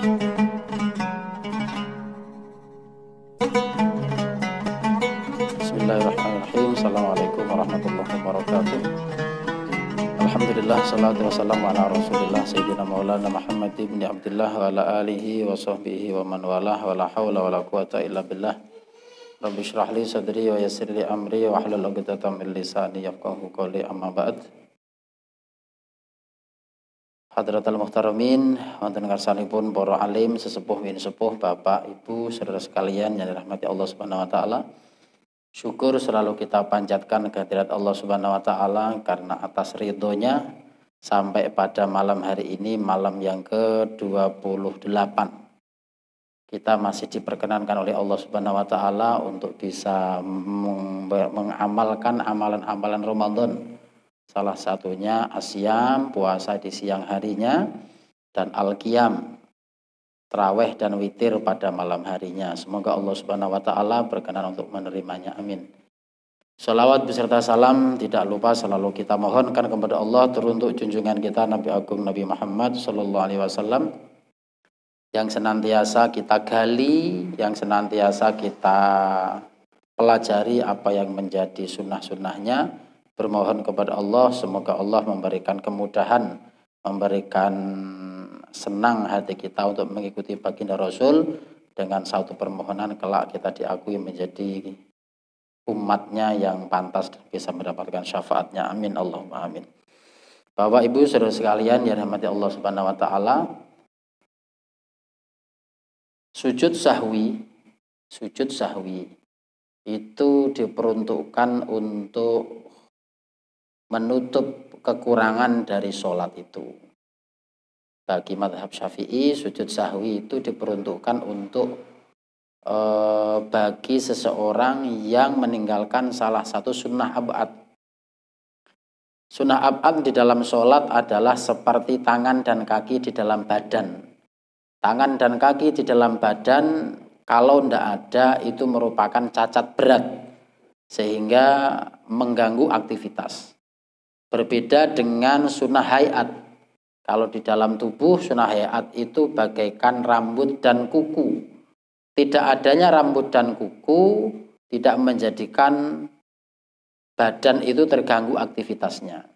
Bismillahirrahmanirrahim. Assalamualaikum warahmatullahi wabarakatuh. Alhamdulillah, salatu wassalamu ala rasulillah Sayyidina maulana Muhammad ibn Abdullah wa ala alihi wa sahbihi wa man walah wa la hawla wa la quwata illa billah. Rabbi syrah li sadri wa yassir li amri wa hlul 'uqdatam min lisani yafqahu qawli, amma ba'd. Hadratal muhtaramin, wonten ngarsanipun para alim, sesepuh min sepuh, bapak, ibu, saudara sekalian yang dirahmati Allah Subhanahu wa taala. Syukur selalu kita panjatkan kehadirat Allah Subhanahu wa taala karena atas ridhonya sampai pada malam hari ini, malam yang ke-28. Kita masih diperkenankan oleh Allah Subhanahu wa taala untuk bisa mengamalkan amalan-amalan Ramadan. Salah satunya asyam, puasa di siang harinya, dan al-qiyam, tarawih dan witir pada malam harinya. Semoga Allah Subhanahu wa taala berkenan untuk menerimanya. Amin. Shalawat beserta salam tidak lupa selalu kita mohonkan kepada Allah teruntuk junjungan kita Nabi Agung Nabi Muhammad sallallahu alaihi wasallam yang senantiasa kita gali, yang senantiasa kita pelajari apa yang menjadi sunnah-sunnahnya. Bermohon kepada Allah semoga Allah memberikan kemudahan, memberikan senang hati kita untuk mengikuti baginda Rasul, dengan satu permohonan kelak kita diakui menjadi umatnya yang pantas dan bisa mendapatkan syafaatnya. Amin Allahumma amin. Bapak Ibu saudara sekalian yang dirahmati Allah Subhanahu wa taala, sujud sahwi itu diperuntukkan untuk menutup kekurangan dari sholat itu. Bagi mazhab Syafi'i, sujud sahwi itu diperuntukkan untuk bagi seseorang yang meninggalkan salah satu sunnah ab'ad. Sunnah ab'ad di dalam sholat adalah seperti tangan dan kaki di dalam badan. Tangan dan kaki di dalam badan kalau tidak ada itu merupakan cacat berat sehingga mengganggu aktivitas. Berbeda dengan sunnah hayat. Kalau di dalam tubuh, sunnah hayat itu bagaikan rambut dan kuku. Tidak adanya rambut dan kuku tidak menjadikan badan itu terganggu aktivitasnya.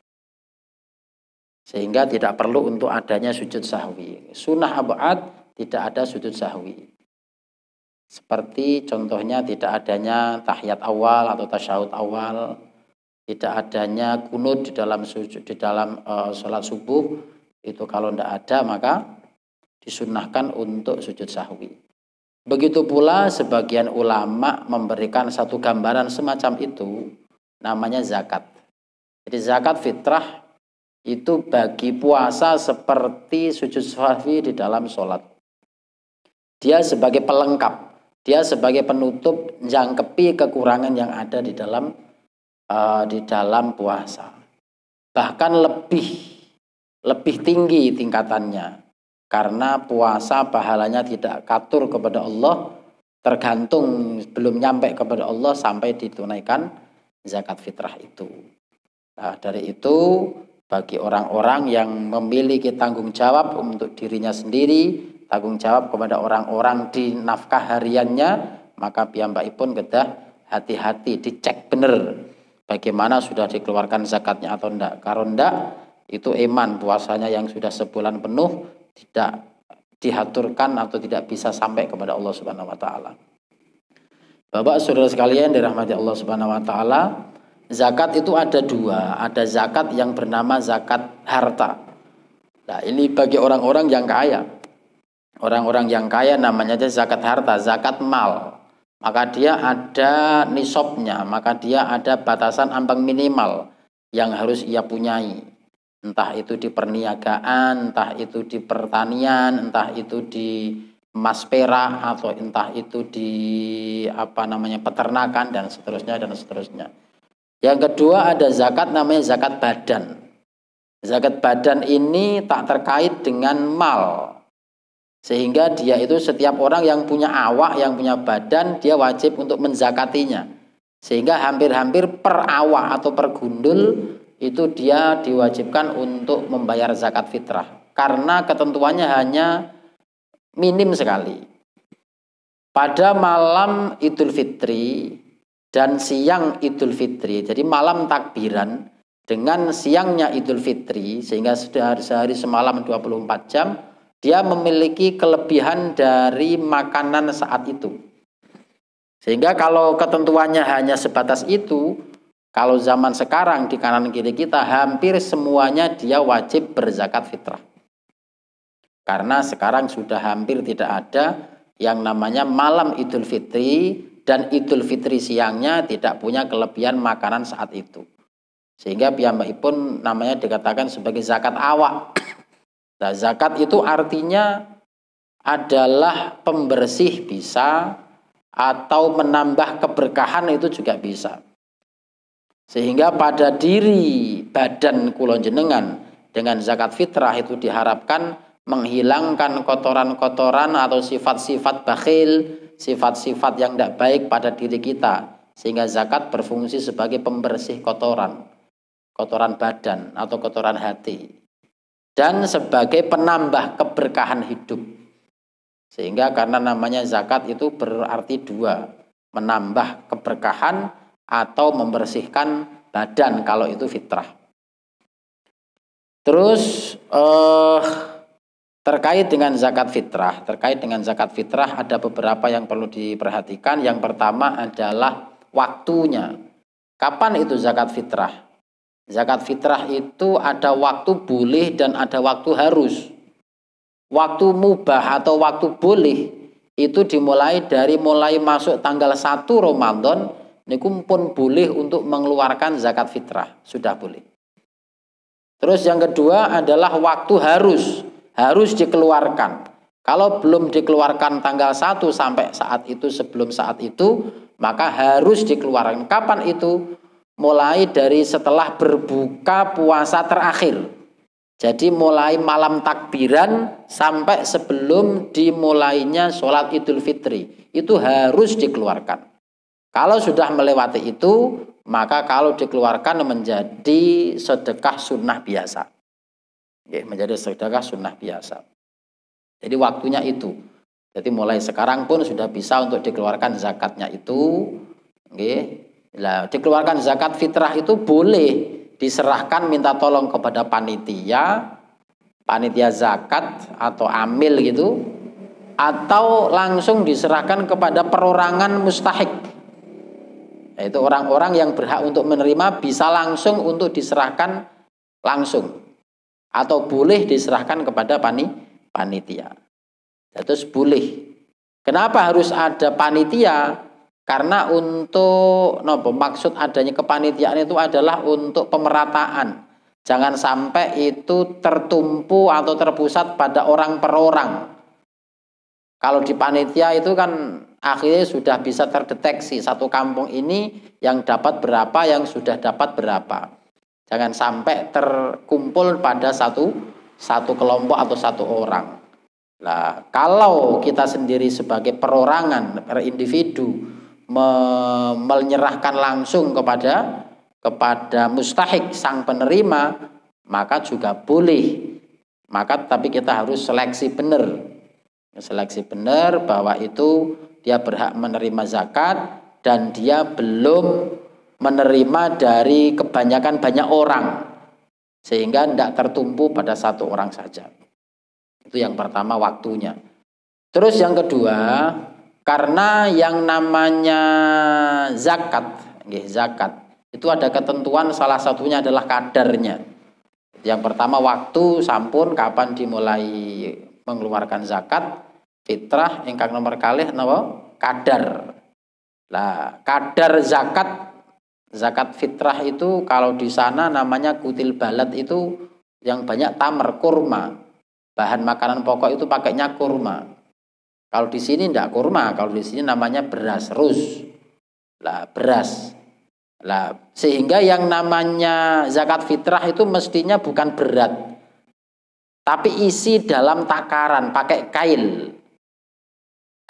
Sehingga tidak perlu untuk adanya sujud sahwi. Sunnah ab'ad tidak ada sujud sahwi. Seperti contohnya tidak adanya tahiyat awal atau tasyahud awal. Tidak adanya kunut di dalam sujud, di dalam sholat subuh, itu kalau tidak ada maka disunnahkan untuk sujud sahwi. Begitu pula sebagian ulama memberikan satu gambaran semacam itu, namanya zakat. Jadi zakat fitrah itu bagi puasa seperti sujud sahwi di dalam sholat. Dia sebagai pelengkap, dia sebagai penutup, jangkepi kekurangan yang ada di dalam puasa. Bahkan lebih tinggi tingkatannya, karena puasa pahalanya tidak katur kepada Allah, tergantung belum nyampe kepada Allah sampai ditunaikan zakat fitrah itu. Nah, dari itu bagi orang-orang yang memiliki tanggung jawab untuk dirinya sendiri, tanggung jawab kepada orang-orang di nafkah hariannya, maka piyambakipun kedah hati-hati, dicek benar bagaimana sudah dikeluarkan zakatnya atau enggak. Kalau enggak, itu iman puasanya yang sudah sebulan penuh tidak diaturkan atau tidak bisa sampai kepada Allah Subhanahu wa taala. Bapak saudara sekalian dirahmati Allah Subhanahu wa taala, zakat itu ada dua. Ada zakat yang bernama zakat harta. Nah, ini bagi orang-orang yang kaya. Orang-orang yang kaya namanya zakat harta, zakat mal. Maka dia ada nisabnya, maka dia ada batasan ambang minimal yang harus ia punyai. Entah itu di perniagaan, entah itu di pertanian, entah itu di emas perak, atau entah itu di peternakan dan seterusnya. Yang kedua ada zakat namanya zakat badan. Zakat badan ini tak terkait dengan mal. Sehingga dia itu setiap orang yang punya awak, yang punya badan, dia wajib untuk menzakatinya. Sehingga hampir-hampir per awak atau per gundul itu dia diwajibkan untuk membayar zakat fitrah. Karena ketentuannya hanya minim sekali. Pada malam Idul Fitri dan siang Idul Fitri, jadi malam takbiran dengan siangnya Idul Fitri, sehingga sehari semalam 24 jam, dia memiliki kelebihan dari makanan saat itu. Sehingga kalau ketentuannya hanya sebatas itu, kalau zaman sekarang di kanan kiri kita hampir semuanya dia wajib berzakat fitrah. Karena sekarang sudah hampir tidak ada yang namanya malam Idul Fitri dan Idul Fitri siangnya tidak punya kelebihan makanan saat itu. Sehingga piyambakipun namanya dikatakan sebagai zakat awak. Nah, zakat itu artinya adalah pembersih bisa, atau menambah keberkahan itu juga bisa. Sehingga pada diri badan kula jenengan dengan zakat fitrah itu diharapkan menghilangkan kotoran-kotoran atau sifat-sifat bakhil, sifat-sifat yang tidak baik pada diri kita, sehingga zakat berfungsi sebagai pembersih kotoran badan atau kotoran hati, dan sebagai penambah keberkahan hidup. Sehingga karena namanya zakat itu berarti dua, menambah keberkahan atau membersihkan badan kalau itu fitrah. Terus terkait dengan zakat fitrah ada beberapa yang perlu diperhatikan. Yang pertama adalah waktunya. Kapan itu zakat fitrah? Zakat fitrah itu ada waktu boleh dan ada waktu harus. Waktu mubah atau waktu boleh itu dimulai dari mulai masuk tanggal 1 Ramadan niku pun boleh untuk mengeluarkan zakat fitrah, sudah boleh. Terus yang kedua adalah waktu harus dikeluarkan. Kalau belum dikeluarkan tanggal 1 sampai saat itu, sebelum saat itu, maka harus dikeluarkan. Kapan itu? Mulai dari setelah berbuka puasa terakhir. Jadi mulai malam takbiran sampai sebelum dimulainya sholat Idul Fitri. Itu harus dikeluarkan. Kalau sudah melewati itu, maka kalau dikeluarkan menjadi sedekah sunnah biasa. Menjadi sedekah sunnah biasa. Jadi waktunya itu. Jadi mulai sekarang pun sudah bisa untuk dikeluarkan zakatnya itu. Nah, dikeluarkan zakat fitrah itu boleh diserahkan minta tolong kepada panitia zakat atau amil gitu, atau langsung diserahkan kepada perorangan mustahik. Yaitu orang-orang yang berhak untuk menerima bisa langsung untuk diserahkan langsung, atau boleh diserahkan kepada panitia. Terus boleh. Kenapa harus ada panitia? Karena untuk maksud adanya kepanitiaan itu adalah untuk pemerataan. Jangan sampai itu tertumpu atau terpusat pada orang per orang. Kalau di panitia itu kan akhirnya sudah bisa terdeteksi satu kampung ini yang dapat berapa, yang sudah dapat berapa. Jangan sampai terkumpul pada satu kelompok atau satu orang. Nah, kalau kita sendiri sebagai perorangan, per individu menyerahkan langsung kepada mustahik sang penerima, maka juga boleh. Maka tapi kita harus seleksi benar bahwa itu dia berhak menerima zakat dan dia belum menerima dari kebanyakan banyak orang, sehingga tidak tertumpu pada satu orang saja. Itu yang pertama, waktunya. Terus yang kedua, karena yang namanya zakat itu ada ketentuan, salah satunya adalah kadarnya. Yang pertama waktu sampun kapan dimulai mengeluarkan zakat fitrah, ingkang nomor kalih napa? Kadar. Lah, kadar zakat fitrah itu kalau di sana namanya kutil balad, itu yang banyak tamar, kurma. Bahan makanan pokok itu pakainya kurma. Kalau di sini tidak kurma, kalau di sini namanya beras rus. Lah, beras. Lah, sehingga yang namanya zakat fitrah itu mestinya bukan berat, tapi isi dalam takaran, pakai kail.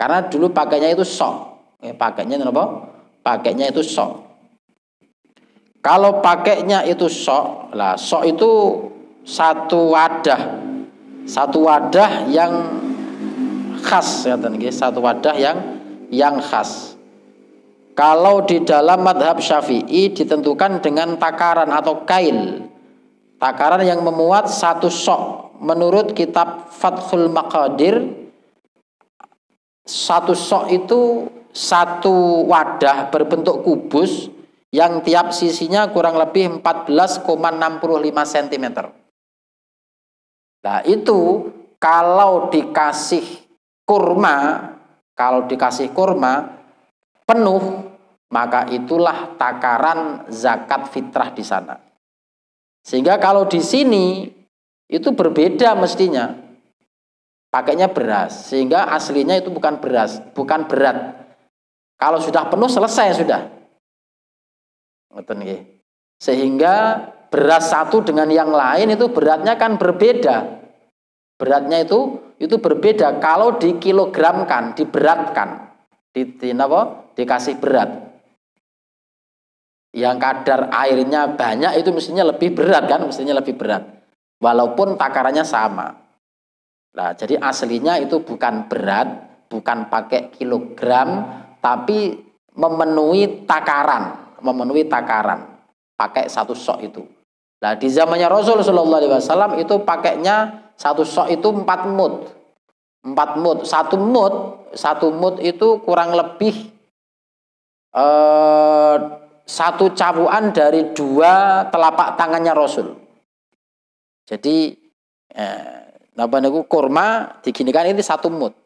Karena dulu pakainya itu sok. Pakainya apa? Pakainya itu sok. Kalau pakainya itu sok, lah sok itu satu wadah yang khas, satu wadah yang khas. Kalau di dalam madhab Syafi'i ditentukan dengan takaran atau kail, takaran yang memuat satu sok. Menurut kitab Fathul Maqadir, satu sok itu satu wadah berbentuk kubus yang tiap sisinya kurang lebih 14,65 cm. Nah itu kalau dikasih kurma penuh, maka itulah takaran zakat fitrah di sana. Sehingga kalau di sini itu berbeda mestinya. Pakainya beras, sehingga aslinya itu bukan beras, bukan berat. Kalau sudah penuh selesai sudah. Sehingga beras satu dengan yang lain itu beratnya kan berbeda. Beratnya itu berbeda kalau dikilogramkan, diberatkan. Dikasih berat. Yang kadar airnya banyak itu mestinya lebih berat kan, mestinya lebih berat. Walaupun takarannya sama. Nah, jadi aslinya itu bukan berat, bukan pakai kilogram, tapi memenuhi takaran, pakai satu sok itu. Nah, di zamannya Rasul Shallallahu Alaihi Wasallam itu pakainya satu sok itu 4 mud. 4 mud, satu mud itu kurang lebih satu cabuan dari 2 telapak tangannya Rasul. Jadi kurma diginikan ini 1 mud.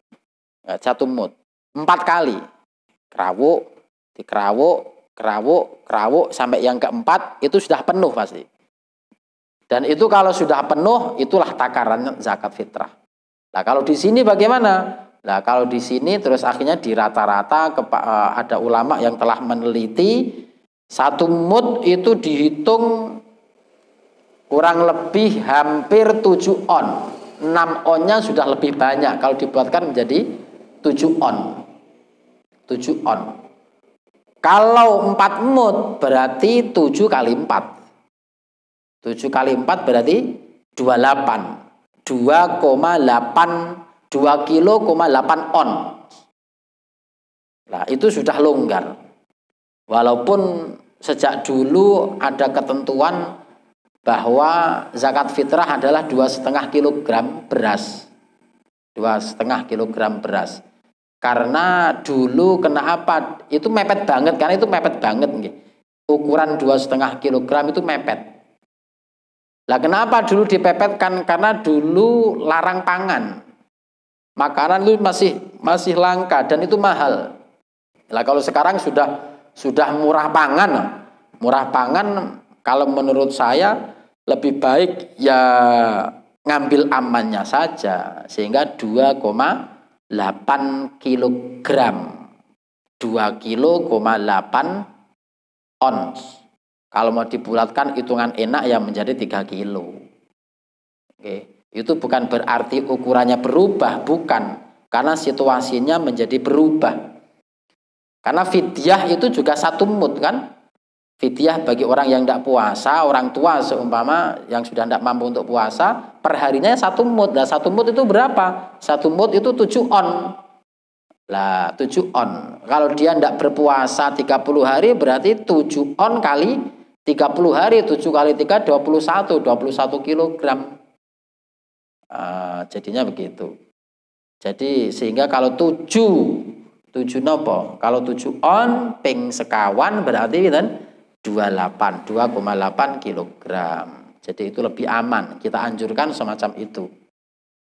1 mud. 4 kali. Kerawuk sampai yang keempat itu sudah penuh pasti. Dan itu kalau sudah penuh itulah takaran zakat fitrah. Nah, kalau di sini bagaimana? Nah, kalau di sini terus akhirnya di rata-rata ada ulama yang telah meneliti 1 mud itu dihitung kurang lebih hampir 7 on. 6 onnya sudah lebih banyak kalau dibuatkan menjadi 7 on. 7 on. Kalau 4 mud berarti 7 kali 4. 7 kali 4 berarti 28. 2,8 on. Nah, itu sudah longgar. Walaupun sejak dulu ada ketentuan bahwa zakat fitrah adalah 2,5 kilogram beras. 2,5 kilogram beras. Karena dulu kenapa itu mepet banget, karena itu mepet banget nih. Ukuran 2,5 kilogram itu mepet. Lah kenapa dulu dipepetkan? Karena dulu larang pangan. Makanan itu masih langka dan itu mahal. Lah kalau sekarang sudah murah pangan. Murah pangan kalau menurut saya lebih baik ya ngambil amannya saja, sehingga 2,8 kilogram 2,8 ons. Kalau mau dibulatkan hitungan enak ya menjadi 3 kilo. Oke. Itu bukan berarti ukurannya berubah, bukan. Karena situasinya menjadi berubah. Karena fidyah itu juga 1 mud kan. Fidyah bagi orang yang tidak puasa, orang tua seumpama yang sudah tidak mampu untuk puasa, perharinya 1 mud. Nah 1 mud itu berapa? 1 mud itu 7 on. Lah 7 on. Kalau dia tidak berpuasa 30 hari berarti 7 on kali 30 hari, 7 kali 3, 21 kilogram. Jadinya begitu. Jadi sehingga kalau 7 nopo? Kalau 7 on ping sekawan berarti kan 2,8 kilogram. Jadi itu lebih aman. Kita anjurkan semacam itu.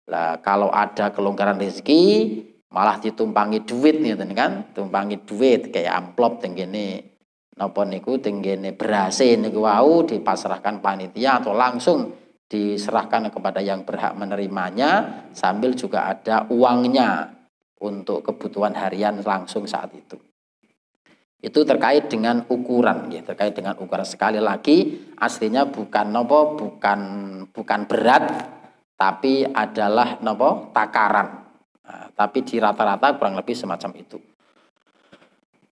Lah kalau ada kelonggaran rezeki malah ditumpangi duit nih kan, tumpangi duit kayak amplop tenggene napa niku tenggene berase niku wau dipasrahkan panitia atau langsung diserahkan kepada yang berhak menerimanya, sambil juga ada uangnya untuk kebutuhan harian langsung saat itu. Itu terkait dengan ukuran ya, terkait dengan ukuran. Sekali lagi aslinya bukan berat, tapi adalah takaran. Nah, tapi di rata-rata kurang lebih semacam itu.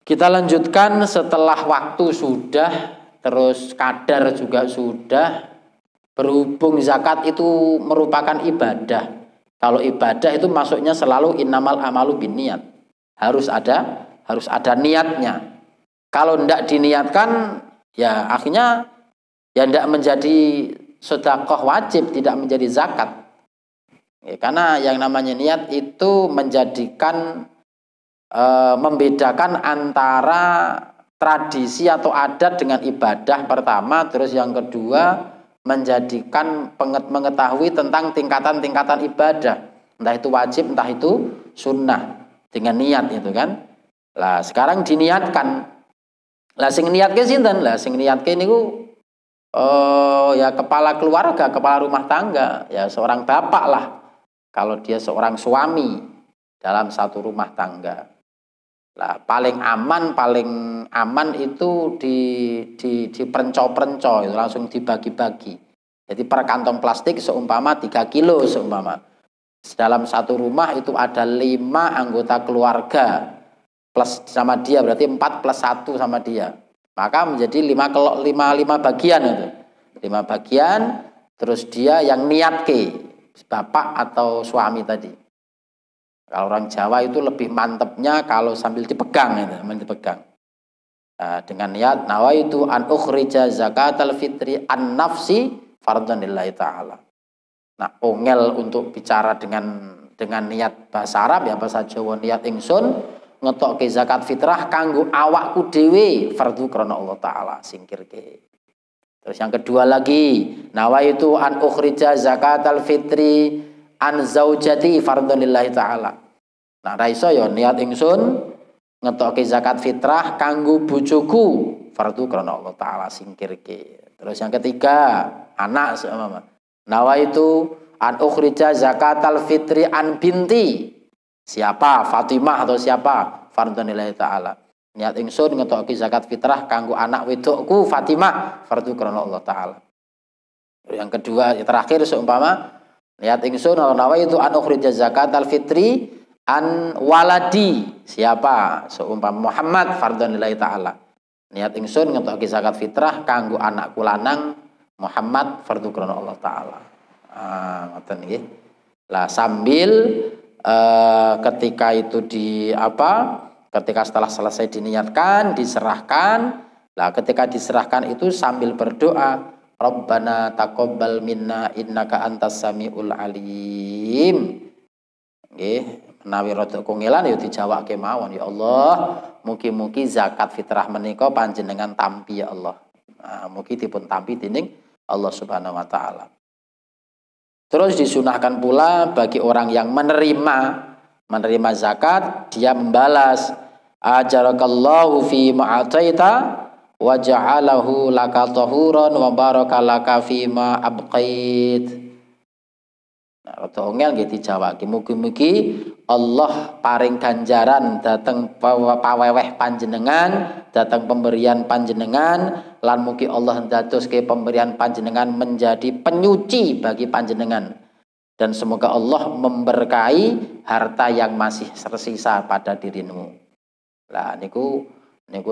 Kita lanjutkan setelah waktu sudah, terus kadar juga sudah. Berhubung zakat itu merupakan ibadah. Kalau ibadah itu masuknya selalu innamal amalu binniyat. Harus ada niatnya. Kalau tidak diniatkan, ya akhirnya ya tidak menjadi sedekah wajib, tidak menjadi zakat. Ya, karena yang namanya niat itu menjadikan membedakan antara tradisi atau adat dengan ibadah pertama, terus yang kedua menjadikan mengetahui tentang tingkatan-tingkatan ibadah, entah itu wajib, entah itu sunnah, dengan niat itu kan. Lah sekarang diniatkan. Lah sing niatke sinten? Lah sing niatke niku ya kepala keluarga, kepala rumah tangga, ya seorang bapak lah. Kalau dia seorang suami dalam satu rumah tangga. Lah paling aman itu di perenco-perenco itu langsung dibagi-bagi. Jadi per kantong plastik seumpama 3 kilo seumpama. Dalam satu rumah itu ada 5 anggota keluarga plus sama dia, berarti 4 plus 1 sama dia. Maka menjadi 5 bagian itu. 5 bagian, terus dia yang niatke, bapak atau suami tadi. Kalau orang Jawa itu lebih mantepnya kalau sambil dipegang itu, dipegang. Dengan niat nawaitu an ukhrija zakatal fitri an nafsi fardhan lillahi ta'ala. Nah, ongel untuk bicara dengan niat bahasa Arab ya bahasa Jawa, niat ingsun ngetokke zakat fitrah kanggo awakku dhewe fardhu krana Allah taala singkirke. Terus yang kedua lagi, nawaitu an ukhrija zakatal fitri an zaujati fardhan lillahi ta'ala. Nah, ra iso ya niat ingsun ngetokke zakat fitrah kanggo bojoku fardhu krana Allah taala singkirke. Terus yang ketiga, anak sama. Nawaitu an ukhrija zakatal fitri an binti. Siapa? Fatimah atau siapa? Fardhan lillahi ta'ala. Niat ingsun ngetokke zakat fitrah kanggo anak wedokku Fatimah fardhu krana Allah taala. Yang kedua, terakhir seumpama niat ingsun nawaitu an ukhrija zakatal fitri an waladi. Siapa? Seumpama Muhammad fardhan lillahi ta'ala. Niat ingsun ngetokke zakat fitrah kanggo anakku lanang Muhammad fardhu krana Allah taala. Ngoten nggih. Lah sambil ketika itu ketika setelah selesai diniatkan, diserahkan. Lah ketika diserahkan itu sambil berdoa, Rabbana taqabbal minna innaka antas samiul alim. Nggih. Menawi rada kungelan ya dijawabke mawon, ya Allah, mugi-mugi zakat fitrah menika panjenengan tampi ya Allah. Mugi dipun tampi dening Allah Subhanahu wa taala. Terus disunahkan pula bagi orang yang menerima zakat, dia membalas ajarakallahu fi ma'ataita wa ja'alahu laka tahuran wa barakalaka fi ma abqait. Nah, rada ongel nggih dijawabke, mugi-mugi Allah paring ganjaran dateng paweweh panjenengan, dateng pemberian panjenengan, lan mugi Allah ndadoske pemberian panjenengan menjadi penyuci bagi panjenengan, dan semoga Allah memberkahi harta yang masih tersisa pada dirimu. Lah niku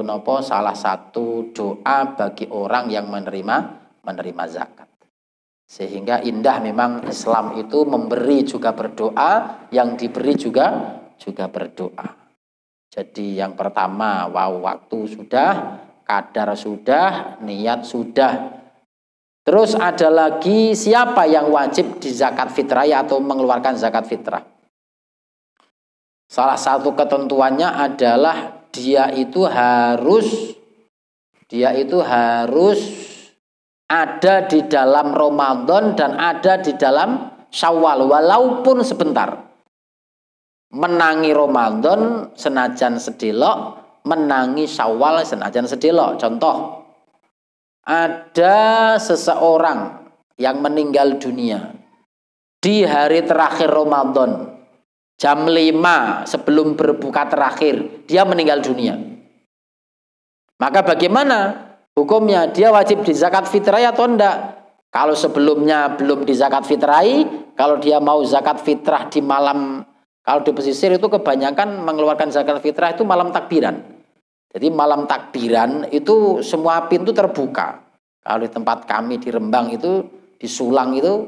napa salah satu doa bagi orang yang menerima zakat. Sehingga indah memang Islam itu memberi juga berdoa, yang diberi juga berdoa. Jadi yang pertama, waktu sudah, kadar sudah, niat sudah. Terus ada lagi siapa yang wajib di zakat fitrah atau mengeluarkan zakat fitrah? Salah satu ketentuannya adalah dia itu harus ada di dalam Ramadan dan ada di dalam Syawal walaupun sebentar. Menangi Ramadan senajan sedelok, menangi Syawal senajan sedelok. Contoh, ada seseorang yang meninggal dunia di hari terakhir Ramadan, jam 5 sebelum berbuka terakhir, dia meninggal dunia. Maka bagaimana hukumnya? Dia wajib di zakat fitrah atau enggak? Kalau sebelumnya belum di zakat fitrah, kalau dia mau zakat fitrah di malam, kalau di pesisir itu kebanyakan mengeluarkan zakat fitrah itu malam takbiran. Jadi malam takbiran itu semua pintu terbuka. Kalau di tempat kami di Rembang itu, di Sulang itu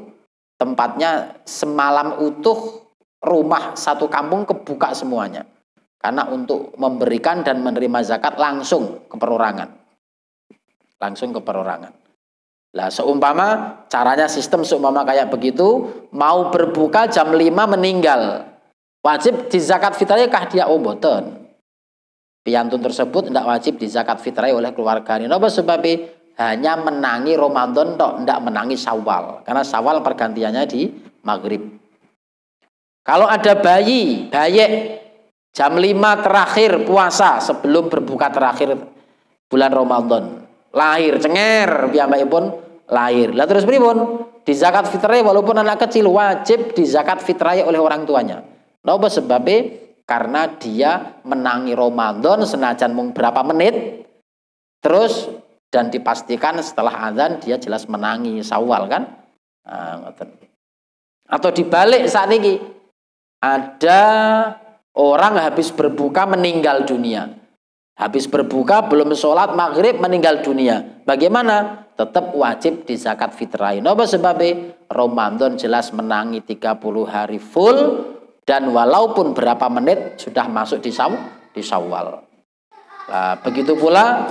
tempatnya semalam utuh rumah satu kampung kebuka semuanya. Karena untuk memberikan dan menerima zakat langsung ke perorangan. Langsung ke perorangan. Lah seumpama caranya sistem seumpama kayak begitu, mau berbuka jam 5 meninggal. Wajib di zakat fitrah kah dia mboten. Piantun tersebut tidak wajib di zakat fitrah oleh keluarganya. Napa sebabnya? Hanya menangi Ramadan tok, tidak menangi Syawal. Karena Syawal pergantiannya di maghrib. Kalau ada bayi jam 5 terakhir puasa sebelum berbuka terakhir bulan Ramadan. Lahir cenger piyambakipun lahir. Lah terus pripun? Di zakat fitrah walaupun anak kecil wajib di zakat fitrah oleh orang tuanya. Napa sebabnya? Karena dia menangi Ramadan senajan mung berapa menit. Terus dan dipastikan setelah azan dia jelas menangi Syawal kan? Atau dibalik saat ini ada orang habis berbuka meninggal dunia. Habis berbuka belum sholat maghrib meninggal dunia. Bagaimana? Tetap wajib di zakat fitrah. Napa sebabnya? Ramadan jelas menangi 30 hari full dan walaupun berapa menit sudah masuk di Syawal. Nah, begitu pula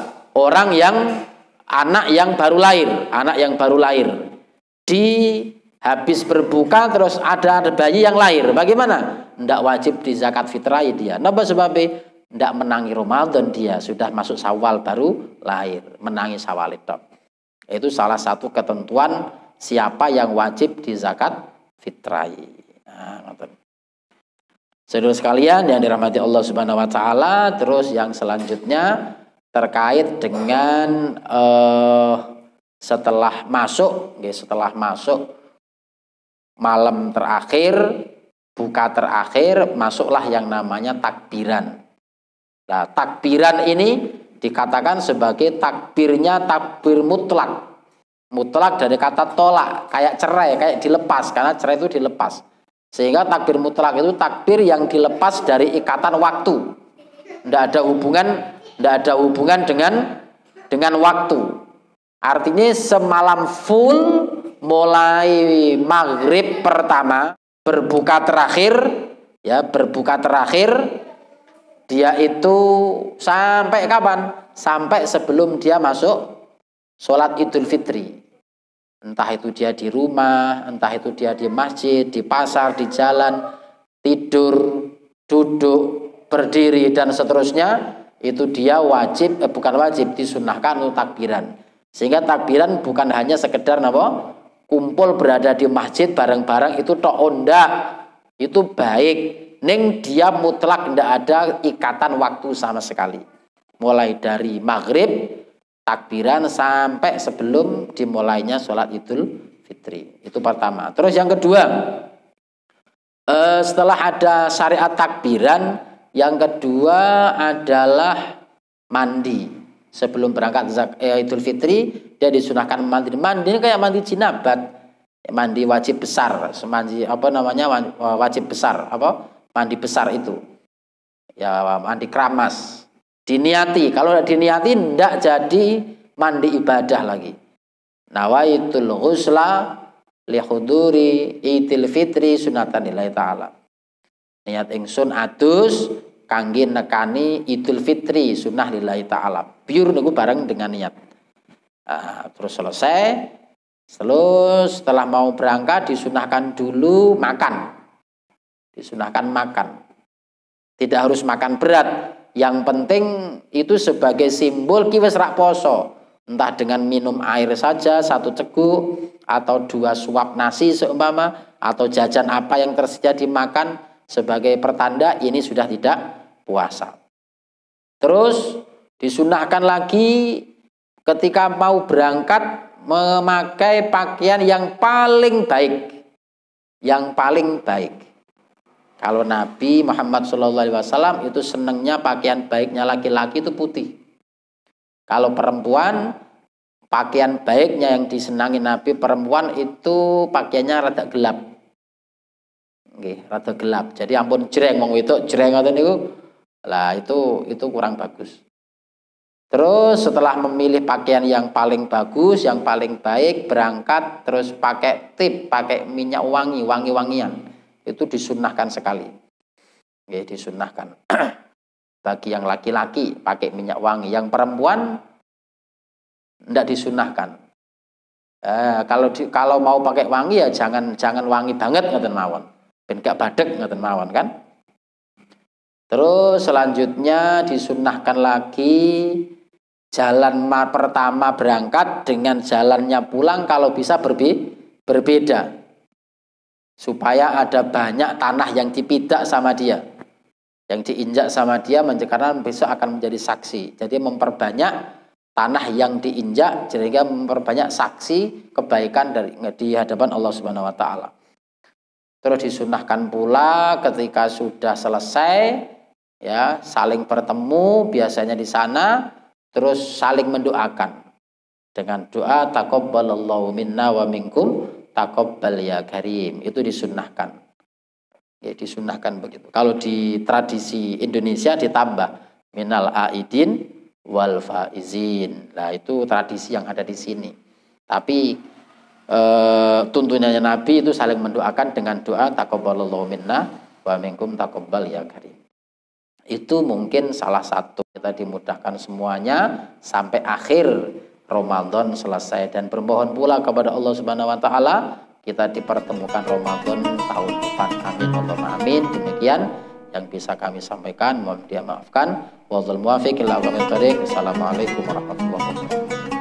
anak yang baru lahir, di habis berbuka terus ada bayi yang lahir. Bagaimana? Tidak wajib di zakat fitrah dia. Napa sebabnya? Tidak menangi Ramadan dia, sudah masuk Syawal baru lahir, menangi Syawal itu. Itu salah satu ketentuan siapa yang wajib di zakat fitrah. Saudara sekalian yang dirahmati Allah Subhanahu wa taala, terus yang selanjutnya terkait dengan setelah masuk malam terakhir, buka terakhir, masuklah yang namanya takbiran. Nah, takbiran ini dikatakan sebagai takbirnya takbir mutlak. Mutlak dari kata tolak, kayak cerai, kayak dilepas, karena cerai itu dilepas. Sehingga takbir mutlak itu takbir yang dilepas dari ikatan waktu. Tidak ada hubungan dengan waktu. Artinya semalam full mulai maghrib pertama berbuka terakhir dia itu sampai kapan? Sampai sebelum dia masuk sholat Idul Fitri. Entah itu dia di rumah, entah itu dia di masjid, di pasar, di jalan, tidur, duduk, berdiri dan seterusnya, itu dia disunahkan untuk takbiran. Sehingga takbiran bukan hanya sekedar kumpul berada di masjid bareng-bareng itu tok onda. Itu baik, ning dia mutlak tidak ada ikatan waktu sama sekali. Mulai dari maghrib takbiran sampai sebelum dimulainya sholat Idul Fitri. Itu pertama. Terus yang kedua, setelah ada syariat takbiran, yang kedua adalah mandi. Sebelum berangkat Idul Fitri, dia disunahkan mandi. Mandi ini kayak mandi jinabat, mandi wajib besar, wajib besar, mandi besar itu. Ya, mandi keramas. Diniati, kalau diniati tidak jadi mandi ibadah lagi. Nawaitul ghusla li huduri Idul Fitri sunatan lillahi ta'ala. Niat ingsun adus kangge nekani Idul Fitri sunah lillahi ta'ala. Pure niku bareng dengan niat. Terus selesai. Setelah mau berangkat disunahkan dulu makan. Disunahkan makan. Tidak harus makan berat. Yang penting itu sebagai simbol ki wis rak poso. Entah dengan minum air saja 1 ceguk atau 2 suap nasi seumpama atau jajan apa yang tersedia dimakan sebagai pertanda ini sudah tidak puasa. Terus disunahkan lagi ketika mau berangkat memakai pakaian yang paling baik. Yang paling baik. Kalau Nabi Muhammad SAW itu senangnya pakaian baiknya laki-laki itu putih. Kalau perempuan, pakaian baiknya yang disenangi Nabi perempuan itu pakaiannya rada gelap. Rada gelap. Jadi ampun jreng wong wedok jreng ngoten niku. Lah itu kurang bagus. Terus setelah memilih pakaian yang paling bagus, yang paling baik, berangkat terus pakai tip, pakai minyak wangi-wangian. itu disunnahkan sekali. Ya, disunnahkan. Bagi yang laki-laki pakai minyak wangi, yang perempuan tidak disunnahkan. Kalau mau pakai wangi ya jangan wangi banget ngoten mawon. Ben gak badek ngoten mawon kan. Terus selanjutnya disunnahkan lagi jalan pertama berangkat dengan jalannya pulang kalau bisa berbeda. Supaya ada banyak tanah yang dipidak sama dia. Yang diinjak sama dia karena besok akan menjadi saksi. Jadi memperbanyak tanah yang diinjak sehingga memperbanyak saksi kebaikan di hadapan Allah Subhanahu wa taala. Terus disunahkan pula ketika sudah selesai ya, saling bertemu biasanya di sana terus saling mendoakan dengan doa taqabbalallahu minna wa minkum taqabbal ya karim. Itu disunahkan. Ya, disunahkan begitu. Kalau di tradisi Indonesia ditambah minal aidin wal faizin. Nah, itu tradisi yang ada di sini. Tapi tuntunannya Nabi itu saling mendoakan dengan doa taqabbalallahu minna wa minkum taqabbal ya karim. Itu mungkin salah satu kita dimudahkan semuanya sampai akhir Ramadan selesai dan bermohon pula kepada Allah Subhanahu wa taala kita dipertemukan Ramadan tahun depan. Amin Allahumma amin. Demikian yang bisa kami sampaikan, mohon dia maafkan. Wallahul muwaffiq ila aqwamit thoriq. Assalamualaikum warahmatullahi wabarakatuh.